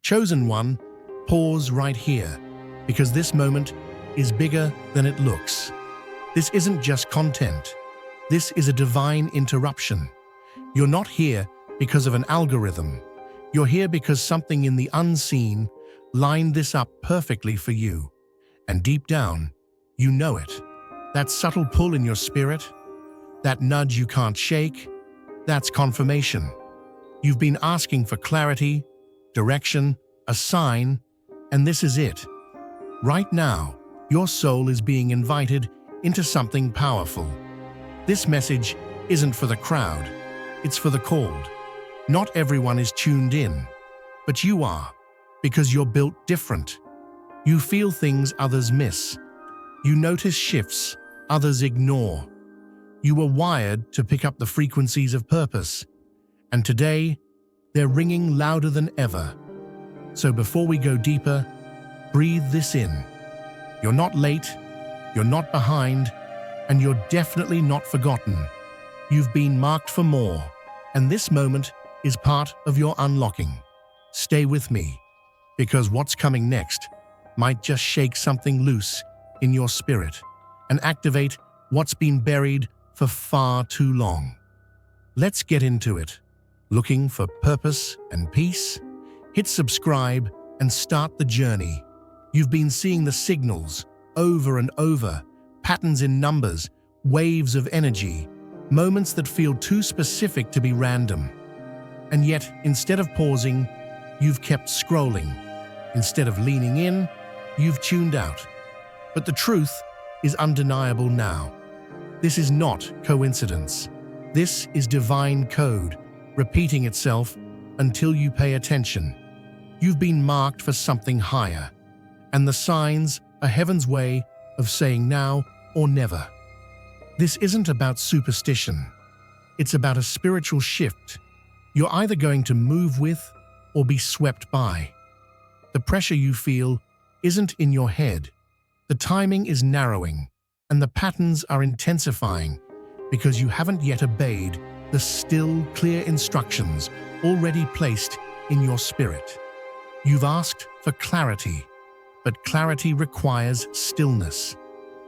Chosen one, pause right here, because this moment is bigger than it looks. This isn't just content. This is a divine interruption. You're not here because of an algorithm. You're here because something in the unseen lined this up perfectly for you. And deep down, you know it. That subtle pull in your spirit, that nudge you can't shake, that's confirmation. You've been asking for clarity, direction, a sign, and this is it. Right now, your soul is being invited into something powerful. This message isn't for the crowd, it's for the called. Not everyone is tuned in, but you are, because you're built different. You feel things others miss. You notice shifts others ignore. You were wired to pick up the frequencies of purpose, and today, they're ringing louder than ever. So before we go deeper, breathe this in. You're not late, you're not behind, and you're definitely not forgotten. You've been marked for more, and this moment is part of your unlocking. Stay with me, because what's coming next might just shake something loose in your spirit and activate what's been buried for far too long. Let's get into it. Looking for purpose and peace? Hit subscribe and start the journey. You've been seeing the signals over and over, patterns in numbers, waves of energy, moments that feel too specific to be random. And yet, instead of pausing, you've kept scrolling. Instead of leaning in, you've tuned out. But the truth is undeniable now. This is not coincidence. This is divine code, repeating itself until you pay attention. You've been marked for something higher, and the signs are heaven's way of saying now or never. This isn't about superstition. It's about a spiritual shift. You're either going to move with or be swept by. The pressure you feel isn't in your head. The timing is narrowing, and the patterns are intensifying because you haven't yet obeyed the still, clear instructions already placed in your spirit. You've asked for clarity, but clarity requires stillness,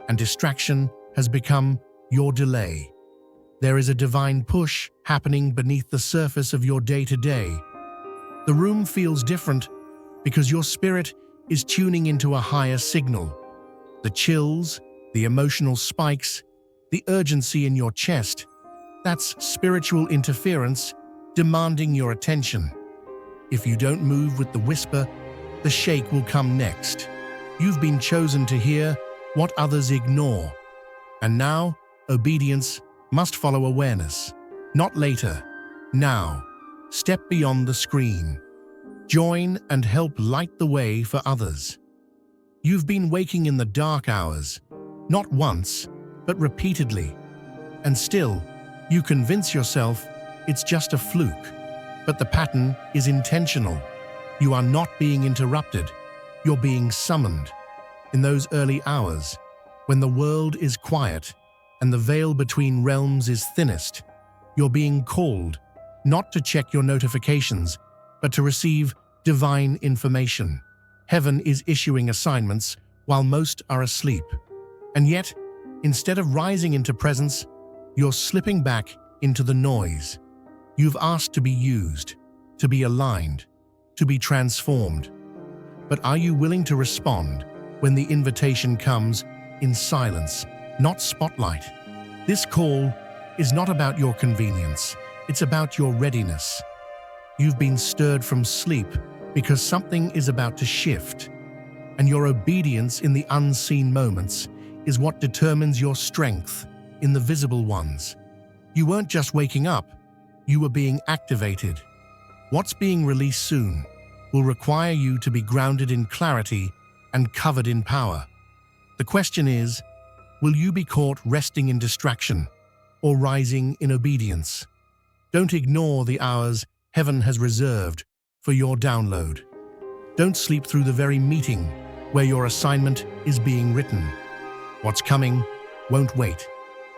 and distraction has become your delay. There is a divine push happening beneath the surface of your day-to-day. The room feels different because your spirit is tuning into a higher signal. The chills, the emotional spikes, the urgency in your chest, that's spiritual interference demanding your attention. If you don't move with the whisper, the shake will come next. You've been chosen to hear what others ignore. And now, obedience must follow awareness. Not later. Now. Step beyond the screen. Join and help light the way for others. You've been waking in the dark hours, not once, but repeatedly. And still, you convince yourself it's just a fluke. But the pattern is intentional. You are not being interrupted. You're being summoned. In those early hours, when the world is quiet and the veil between realms is thinnest, you're being called, not to check your notifications, but to receive divine information. Heaven is issuing assignments while most are asleep. And yet, instead of rising into presence, you're slipping back into the noise. You've asked to be used, to be aligned, to be transformed. But are you willing to respond when the invitation comes in silence, not spotlight? This call is not about your convenience, it's about your readiness. You've been stirred from sleep because something is about to shift, and your obedience in the unseen moments is what determines your strength in the visible ones. You weren't just waking up, you were being activated. What's being released soon will require you to be grounded in clarity and covered in power. The question is, will you be caught resting in distraction or rising in obedience? Don't ignore the hours heaven has reserved for your download. Don't sleep through the very meeting where your assignment is being written. What's coming won't wait.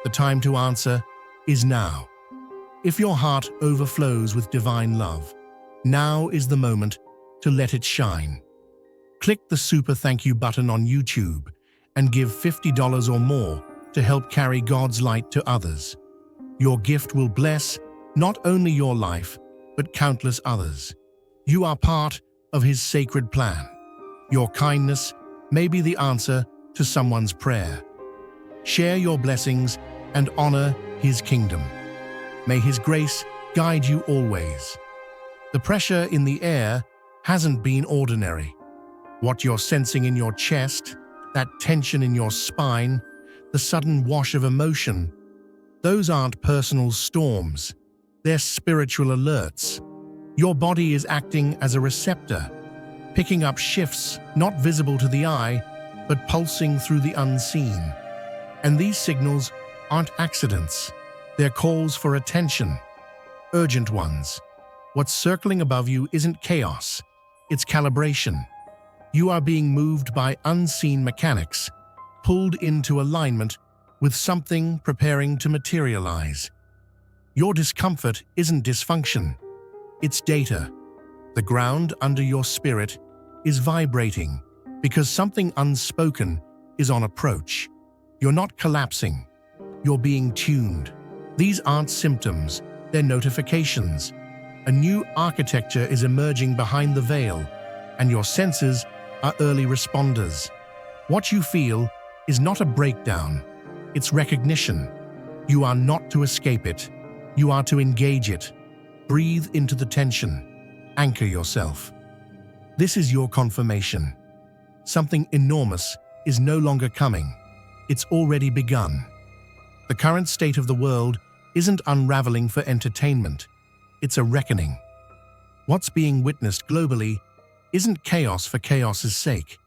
The time to answer is now. If your heart overflows with divine love, now is the moment to let it shine. Click the super thank you button on YouTube and give $50 or more to help carry God's light to others. Your gift will bless not only your life, but countless others. You are part of His sacred plan. Your kindness may be the answer to someone's prayer. Share your blessings and honor His kingdom. May His grace guide you always. The pressure in the air hasn't been ordinary. What you're sensing in your chest, that tension in your spine, the sudden wash of emotion, those aren't personal storms. They're spiritual alerts. Your body is acting as a receptor, picking up shifts not visible to the eye, but pulsing through the unseen. And these signals aren't accidents. They're calls for attention, urgent ones. What's circling above you isn't chaos, it's calibration. You are being moved by unseen mechanics, pulled into alignment with something preparing to materialize. Your discomfort isn't dysfunction, it's data. The ground under your spirit is vibrating because something unspoken is on approach. You're not collapsing, you're being tuned. These aren't symptoms, they're notifications. A new architecture is emerging behind the veil, and your senses are early responders. What you feel is not a breakdown, it's recognition. You are not to escape it, you are to engage it. Breathe into the tension, anchor yourself. This is your confirmation. Something enormous is no longer coming, it's already begun. The current state of the world isn't unraveling for entertainment, it's a reckoning. What's being witnessed globally isn't chaos for chaos's sake.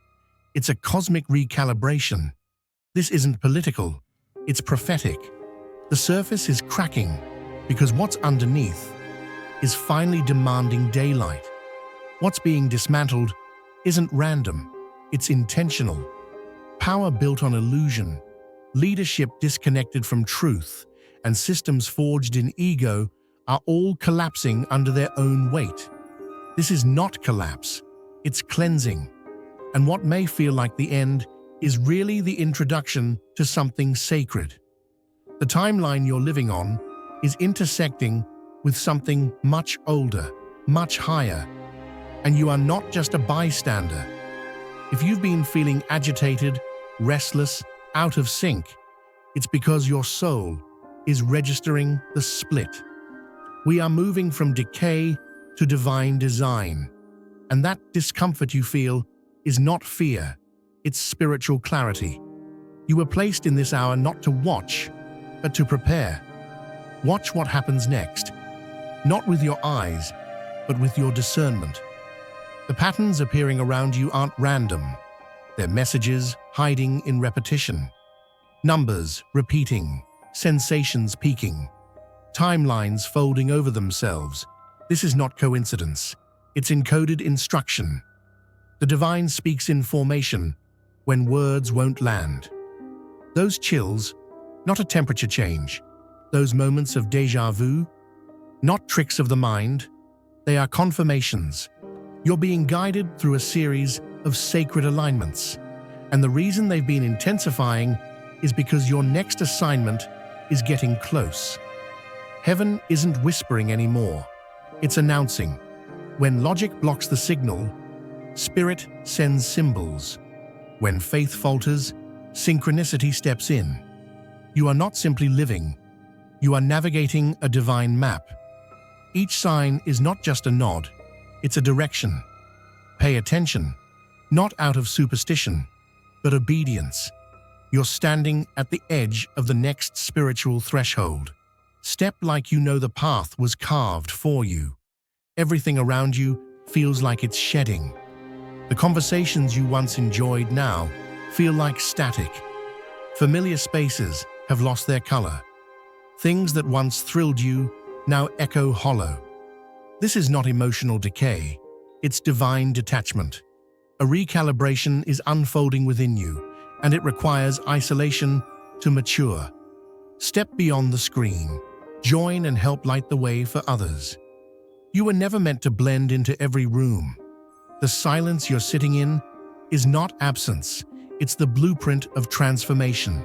It's a cosmic recalibration. This isn't political, it's prophetic. The surface is cracking because what's underneath is finally demanding daylight. What's being dismantled isn't random, it's intentional. Power built on illusion, leadership disconnected from truth, and systems forged in ego are all collapsing under their own weight. This is not collapse, it's cleansing. And what may feel like the end is really the introduction to something sacred. The timeline you're living on is intersecting with something much older, much higher, and you are not just a bystander. If you've been feeling agitated, restless, out of sync, it's because your soul is registering the split. We are moving from decay to divine design, and that discomfort you feel is not fear, it's spiritual clarity. You were placed in this hour not to watch, but to prepare. Watch what happens next, not with your eyes, but with your discernment. The patterns appearing around you aren't random. They're messages hiding in repetition. Numbers repeating, sensations peaking, timelines folding over themselves. This is not coincidence. It's encoded instruction. The divine speaks in formation when words won't land. Those chills, not a temperature change. Those moments of déjà vu, not tricks of the mind. They are confirmations. You're being guided through a series of sacred alignments. And the reason they've been intensifying is because your next assignment is getting close. Heaven isn't whispering anymore. It's announcing. When logic blocks the signal, spirit sends symbols. When faith falters, synchronicity steps in. You are not simply living. You are navigating a divine map. Each sign is not just a nod, it's a direction. Pay attention, not out of superstition, but obedience. You're standing at the edge of the next spiritual threshold. Step like you know the path was carved for you. Everything around you feels like it's shedding. The conversations you once enjoyed now feel like static. Familiar spaces have lost their color. Things that once thrilled you now echo hollow. This is not emotional decay, it's divine detachment. A recalibration is unfolding within you, and it requires isolation to mature. Step beyond the screen, join and help light the way for others. You were never meant to blend into every room. The silence you're sitting in is not absence, it's the blueprint of transformation.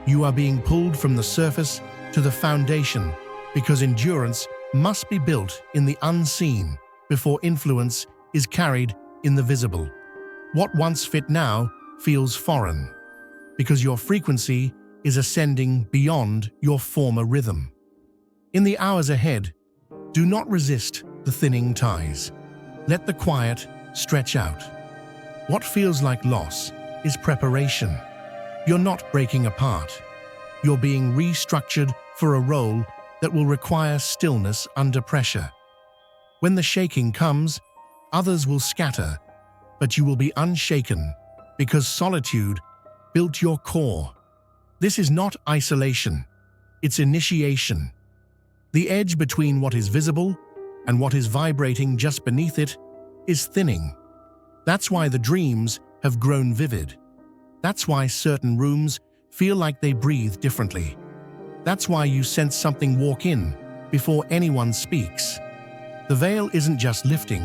You are being pulled from the surface to the foundation because endurance must be built in the unseen before influence is carried in the visible. What once fit now feels foreign because your frequency is ascending beyond your former rhythm. In the hours ahead, do not resist the thinning ties. Let the quiet stretch out. What feels like loss is preparation. You're not breaking apart. You're being restructured for a role that will require stillness under pressure. When the shaking comes, others will scatter, but you will be unshaken because solitude built your core. This is not isolation, it's initiation. The edge between what is visible and what is vibrating just beneath it is thinning. That's why the dreams have grown vivid. That's why certain rooms feel like they breathe differently. That's why you sense something walk in before anyone speaks. The veil isn't just lifting,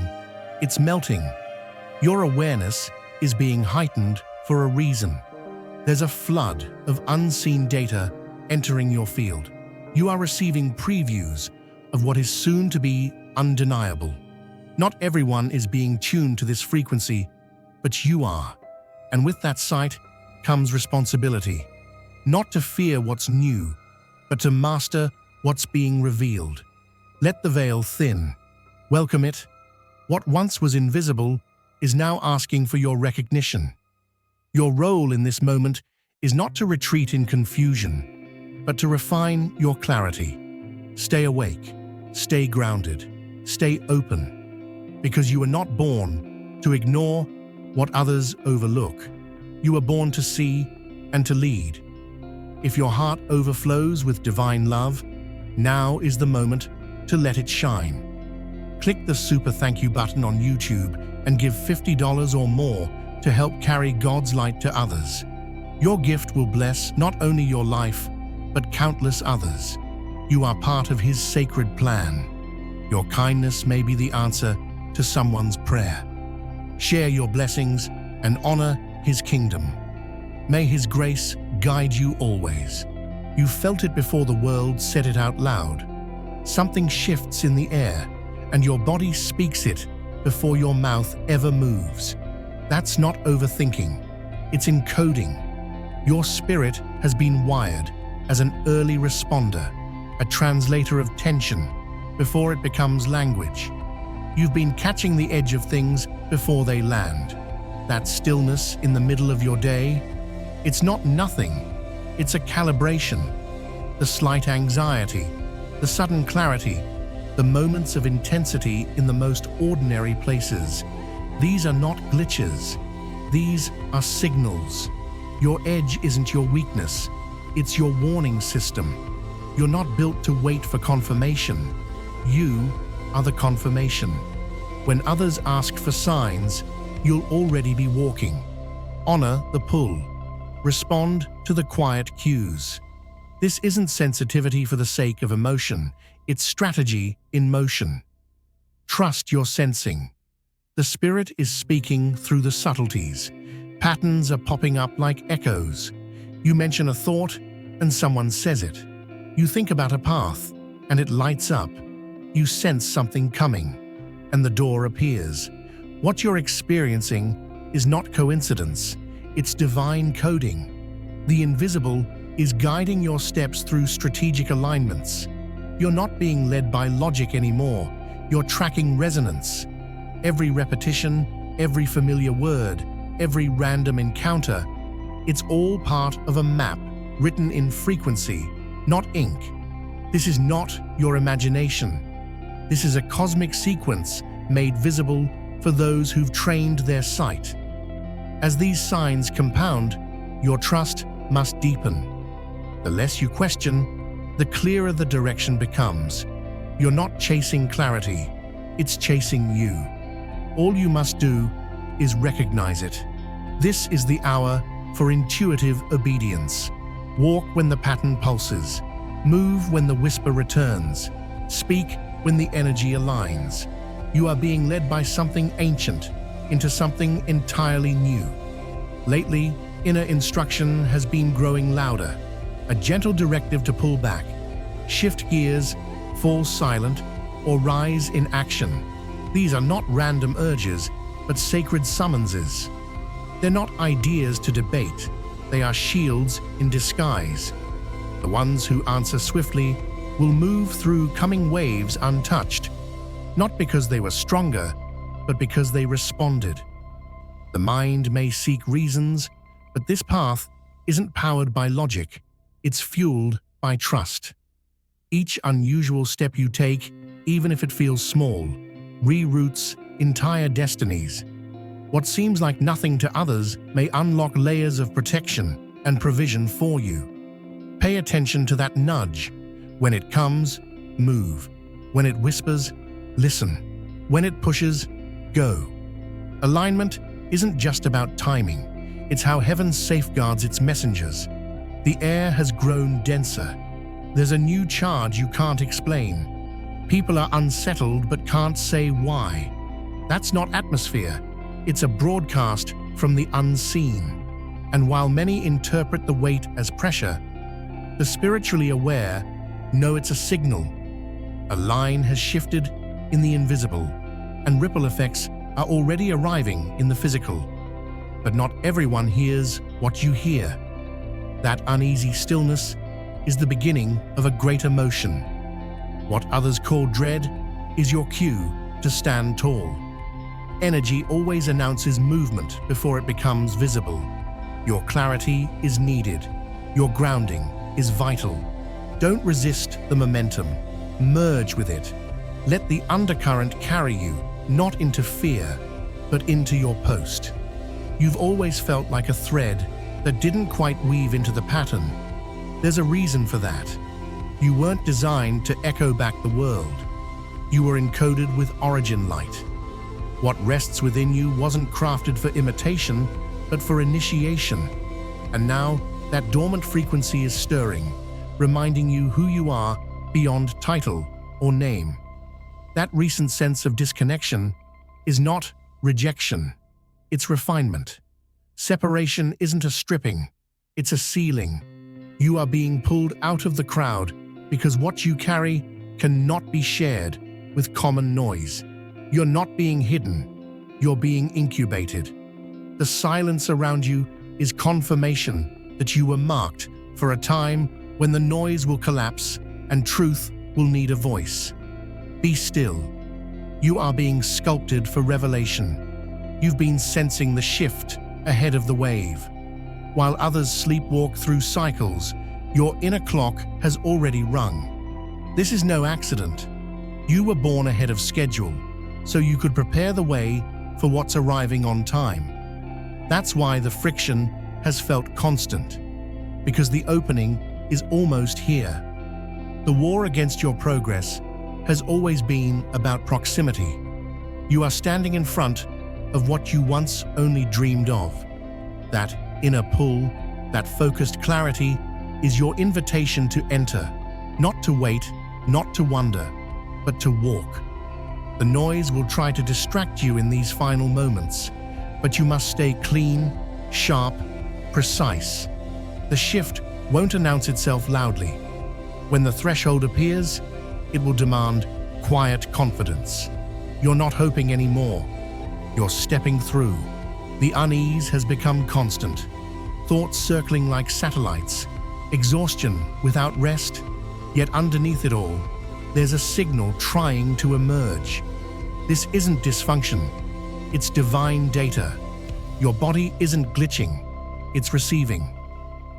it's melting. Your awareness is being heightened for a reason. There's a flood of unseen data entering your field. You are receiving previews of what is soon to be undeniable. Not everyone is being tuned to this frequency, but you are. And with that sight comes responsibility. Not to fear what's new, but to master what's being revealed. Let the veil thin. Welcome it. What once was invisible is now asking for your recognition. Your role in this moment is not to retreat in confusion, but to refine your clarity. Stay awake, stay grounded, stay open, because you were not born to ignore what others overlook. You were born to see and to lead. If your heart overflows with divine love, now is the moment to let it shine. Click the super thank you button on YouTube and give $50 or more to help carry God's light to others. Your gift will bless not only your life, but countless others. You are part of His sacred plan. Your kindness may be the answer to someone's prayer. Share your blessings and honor His kingdom. May His grace guide you always. You felt it before the world said it out loud. Something shifts in the air, and your body speaks it before your mouth ever moves. That's not overthinking, it's encoding. Your spirit has been wired as an early responder, a translator of tension before it becomes language. You've been catching the edge of things before they land. That stillness in the middle of your day, it's not nothing, it's a calibration. The slight anxiety, the sudden clarity, the moments of intensity in the most ordinary places. These are not glitches, these are signals. Your edge isn't your weakness, it's your warning system. You're not built to wait for confirmation. You are the confirmation. When others ask for signs, you'll already be walking. Honor the pull. Respond to the quiet cues. This isn't sensitivity for the sake of emotion, it's strategy in motion. Trust your sensing. The spirit is speaking through the subtleties. Patterns are popping up like echoes. You mention a thought, and someone says it. You think about a path, and it lights up. You sense something coming, and the door appears. What you're experiencing is not coincidence, it's divine coding. The invisible is guiding your steps through strategic alignments. You're not being led by logic anymore, you're tracking resonance. Every repetition, every familiar word, every random encounter, it's all part of a map written in frequency, not ink. This is not your imagination. This is a cosmic sequence made visible for those who've trained their sight. As these signs compound, your trust must deepen. The less you question, the clearer the direction becomes. You're not chasing clarity, it's chasing you. All you must do is recognize it. This is the hour for intuitive obedience. Walk when the pattern pulses. Move when the whisper returns. Speak when the energy aligns. You are being led by something ancient, into something entirely new. Lately, inner instruction has been growing louder, a gentle directive to pull back, shift gears, fall silent, or rise in action. These are not random urges, but sacred summonses. They're not ideas to debate, they are shields in disguise. The ones who answer swiftly will move through coming waves untouched, not because they were stronger, but because they responded. The mind may seek reasons, but this path isn't powered by logic, it's fueled by trust. Each unusual step you take, even if it feels small, reroutes entire destinies. What seems like nothing to others may unlock layers of protection and provision for you. Pay attention to that nudge. When it comes, move. When it whispers, listen. When it pushes, go. Alignment isn't just about timing, it's how heaven safeguards its messengers. The air has grown denser. There's a new charge you can't explain. People are unsettled but can't say why. That's not atmosphere, it's a broadcast from the unseen. And while many interpret the weight as pressure, the spiritually aware know it's a signal. A line has shifted in the invisible, and ripple effects are already arriving in the physical. But not everyone hears what you hear. That uneasy stillness is the beginning of a greater motion. What others call dread is your cue to stand tall. Energy always announces movement before it becomes visible. Your clarity is needed. Your grounding is vital. Don't resist the momentum. Merge with it. Let the undercurrent carry you, not into fear, but into your post. You've always felt like a thread that didn't quite weave into the pattern. There's a reason for that. You weren't designed to echo back the world. You were encoded with origin light. What rests within you wasn't crafted for imitation, but for initiation. And now, that dormant frequency is stirring, reminding you who you are beyond title or name. That recent sense of disconnection is not rejection, it's refinement. Separation isn't a stripping, it's a sealing. You are being pulled out of the crowd because what you carry cannot be shared with common noise. You're not being hidden, you're being incubated. The silence around you is confirmation that you were marked for a time when the noise will collapse and truth will need a voice. Be still. You are being sculpted for revelation. You've been sensing the shift ahead of the wave. While others sleepwalk through cycles, your inner clock has already rung. This is no accident. You were born ahead of schedule, so you could prepare the way for what's arriving on time. That's why the friction has felt constant, because the opening is almost here. The war against your progress has always been about proximity. You are standing in front of what you once only dreamed of. That inner pull, that focused clarity, is your invitation to enter, not to wait, not to wonder, but to walk. The noise will try to distract you in these final moments, but you must stay clean, sharp, precise. The shift won't announce itself loudly. When the threshold appears, it will demand quiet confidence. You're not hoping anymore. You're stepping through. The unease has become constant. Thoughts circling like satellites. Exhaustion without rest. Yet underneath it all, there's a signal trying to emerge. This isn't dysfunction. It's divine data. Your body isn't glitching. It's receiving.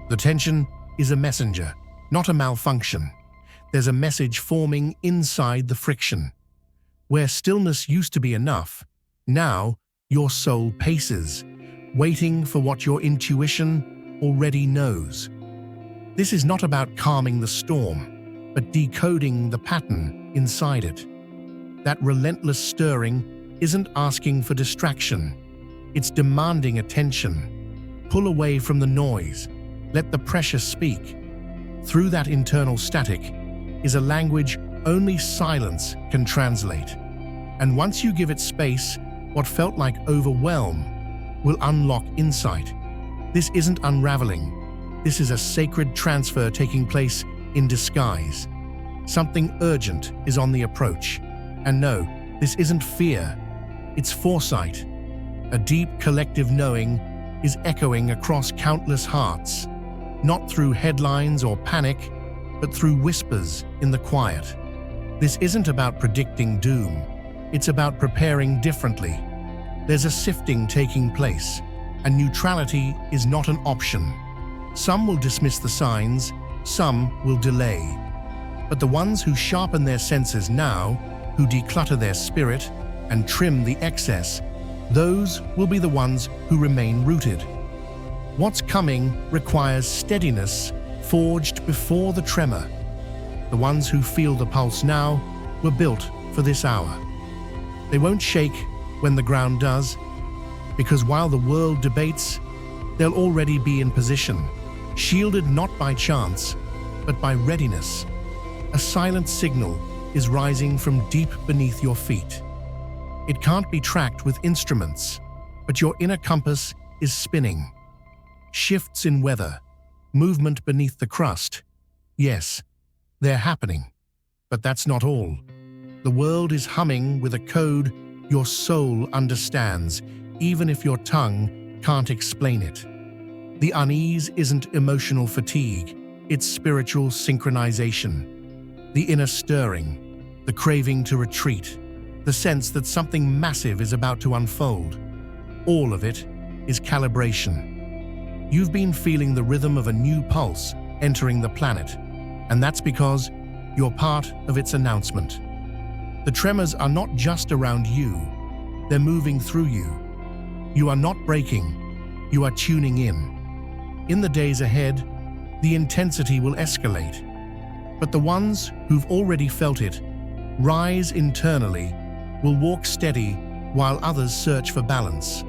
The tension is a messenger, not a malfunction. There's a message forming inside the friction. Where stillness used to be enough, now your soul paces, waiting for what your intuition already knows. This is not about calming the storm, but decoding the pattern inside it. That relentless stirring isn't asking for distraction. It's demanding attention. Pull away from the noise. Let the pressure speak. Through that internal static is a language only silence can translate. And once you give it space, what felt like overwhelm will unlock insight. This isn't unraveling. This is a sacred transfer taking place in disguise. Something urgent is on the approach. And no, this isn't fear. It's foresight. A deep collective knowing is echoing across countless hearts, not through headlines or panic, but through whispers in the quiet. This isn't about predicting doom. It's about preparing differently. There's a sifting taking place, and neutrality is not an option. Some will dismiss the signs, some will delay. But the ones who sharpen their senses now, who declutter their spirit and trim the excess, those will be the ones who remain rooted. What's coming requires steadiness forged before the tremor. The ones who feel the pulse now were built for this hour. They won't shake when the ground does, because while the world debates, they'll already be in position, shielded not by chance, but by readiness. A silent signal is rising from deep beneath your feet. It can't be tracked with instruments, but your inner compass is spinning. Shifts in weather, movement beneath the crust. Yes, they're happening, but that's not all. The world is humming with a code your soul understands, even if your tongue can't explain it. The unease isn't emotional fatigue, it's spiritual synchronization. The inner stirring, the craving to retreat, the sense that something massive is about to unfold. All of it is calibration. You've been feeling the rhythm of a new pulse entering the planet, and that's because you're part of its announcement. The tremors are not just around you, they're moving through you. You are not breaking, you are tuning in. In the days ahead, the intensity will escalate. But the ones who've already felt it rise internally will walk steady while others search for balance.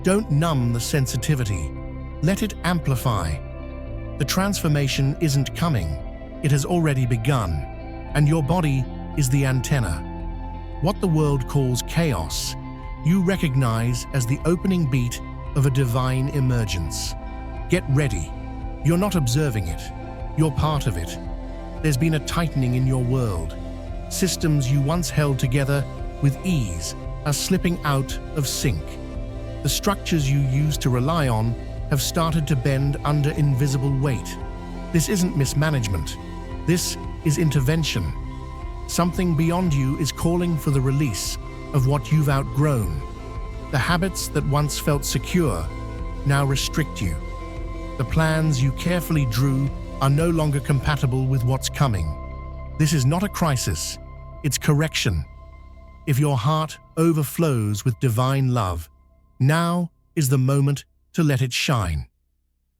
Don't numb the sensitivity, let it amplify. The transformation isn't coming, it has already begun, and your body is the antenna. What the world calls chaos, you recognize as the opening beat of a divine emergence. Get ready. You're not observing it, you're part of it. There's been a tightening in your world. Systems you once held together with ease are slipping out of sync. The structures you used to rely on have started to bend under invisible weight. This isn't mismanagement. This is intervention. Something beyond you is calling for the release of what you've outgrown. The habits that once felt secure now restrict you. The plans you carefully drew are no longer compatible with what's coming. This is not a crisis, it's correction. If your heart overflows with divine love, now is the moment to let it shine.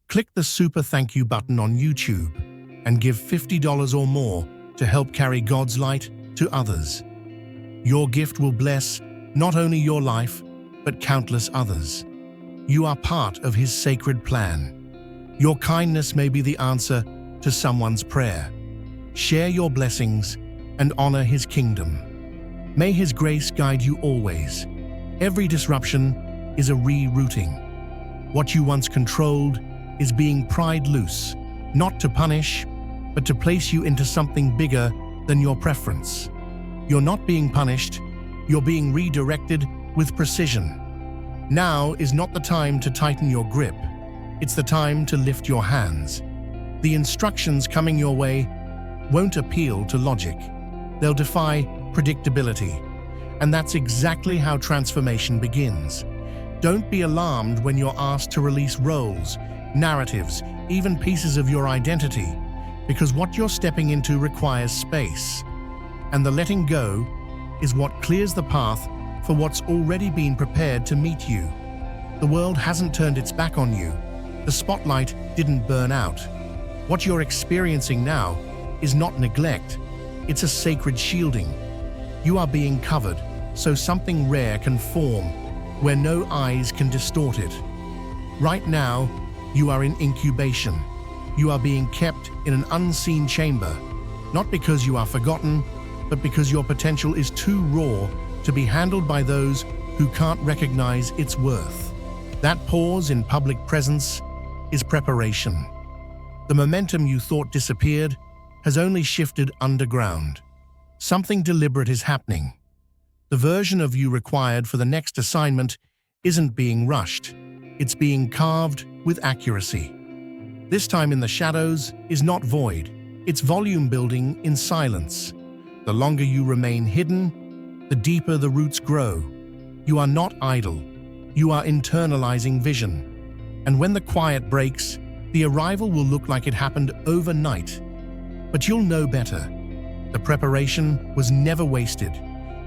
Click the super thank you button on YouTube and give $50 or more to help carry God's light to others. Your gift will bless not only your life, but countless others. You are part of His sacred plan. Your kindness may be the answer to someone's prayer. Share your blessings and honor His kingdom. May His grace guide you always. Every disruption is a rerouting. What you once controlled is being pried loose, not to punish, but to place you into something bigger than your preference. You're not being punished, you're being redirected with precision. Now is not the time to tighten your grip. It's the time to lift your hands. The instructions coming your way won't appeal to logic. They'll defy predictability. And that's exactly how transformation begins. Don't be alarmed when you're asked to release roles, narratives, even pieces of your identity, because what you're stepping into requires space. And the letting go is what clears the path for what's already been prepared to meet you. The world hasn't turned its back on you. The spotlight didn't burn out. What you're experiencing now is not neglect, it's a sacred shielding. You are being covered so something rare can form where no eyes can distort it. Right now, you are in incubation. You are being kept in an unseen chamber, not because you are forgotten, but because your potential is too raw to be handled by those who can't recognize its worth. That pause in public presence is preparation. The momentum you thought disappeared has only shifted underground. Something deliberate is happening. The version of you required for the next assignment isn't being rushed. It's being carved with accuracy. This time in the shadows is not void. It's volume building in silence. The longer you remain hidden, the deeper the roots grow. You are not idle. You are internalizing vision. And when the quiet breaks, the arrival will look like it happened overnight. But you'll know better. The preparation was never wasted.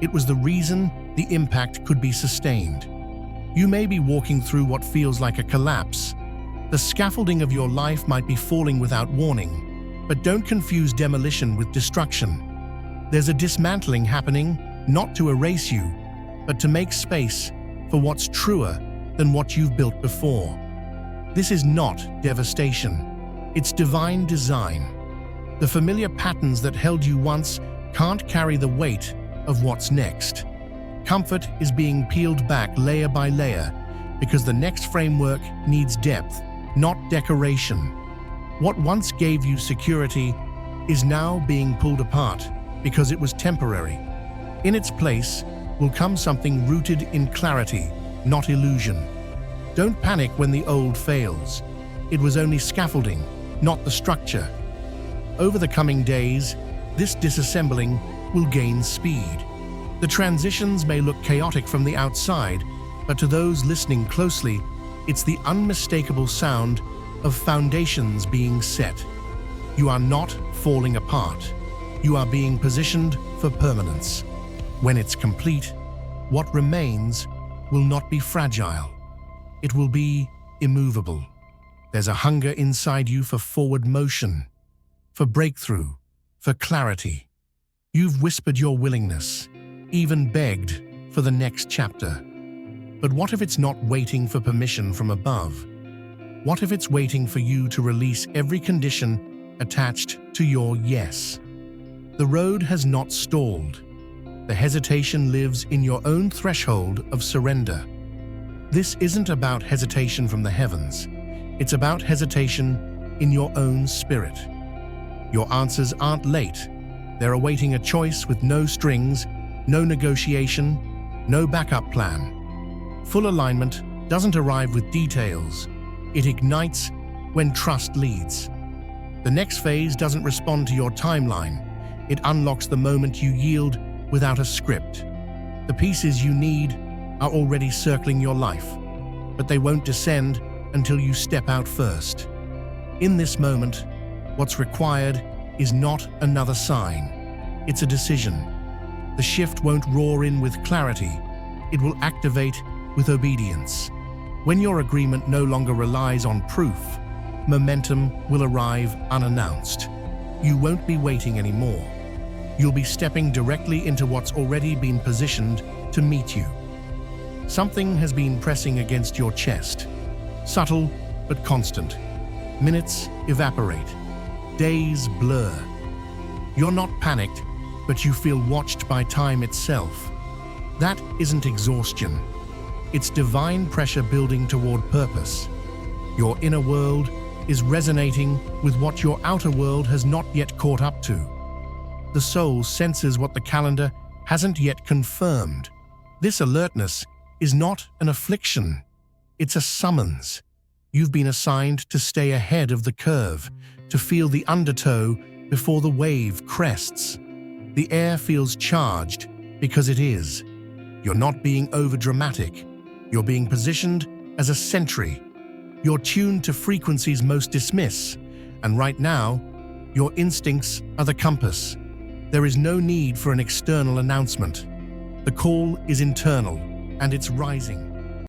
It was the reason the impact could be sustained. You may be walking through what feels like a collapse. The scaffolding of your life might be falling without warning, but don't confuse demolition with destruction. There's a dismantling happening, not to erase you, but to make space for what's truer than what you've built before. This is not devastation. It's divine design. The familiar patterns that held you once can't carry the weight of what's next. Comfort is being peeled back layer by layer because the next framework needs depth, not decoration. What once gave you security is now being pulled apart because it was temporary. In its place will come something rooted in clarity, not illusion. Don't panic when the old fails. It was only scaffolding, not the structure. Over the coming days, this disassembling will gain speed. The transitions may look chaotic from the outside, but to those listening closely, it's the unmistakable sound of foundations being set. You are not falling apart. You are being positioned for permanence. When it's complete, what remains will not be fragile. It will be immovable. There's a hunger inside you for forward motion, for breakthrough, for clarity. You've whispered your willingness, even begged for the next chapter. But what if it's not waiting for permission from above? What if it's waiting for you to release every condition attached to your yes? The road has not stalled. The hesitation lives in your own threshold of surrender. This isn't about hesitation from the heavens. It's about hesitation in your own spirit. Your answers aren't late. They're awaiting a choice with no strings, no negotiation, no backup plan. Full alignment doesn't arrive with details. It ignites when trust leads. The next phase doesn't respond to your timeline. It unlocks the moment you yield without a script. The pieces you need are already circling your life, but they won't descend until you step out first. In this moment, what's required is not another sign. It's a decision. The shift won't roar in with clarity. It will activate with obedience. When your agreement no longer relies on proof, momentum will arrive unannounced. You won't be waiting anymore. You'll be stepping directly into what's already been positioned to meet you. Something has been pressing against your chest. Subtle but constant. Minutes evaporate. Days blur. You're not panicked, but you feel watched by time itself. That isn't exhaustion. It's divine pressure building toward purpose. Your inner world is resonating with what your outer world has not yet caught up to. The soul senses what the calendar hasn't yet confirmed. This alertness is not an affliction. It's a summons. You've been assigned to stay ahead of the curve, to feel the undertow before the wave crests. The air feels charged because it is. You're not being overdramatic. You're being positioned as a sentry. You're tuned to frequencies most dismiss, and right now, your instincts are the compass. There is no need for an external announcement. The call is internal, and it's rising.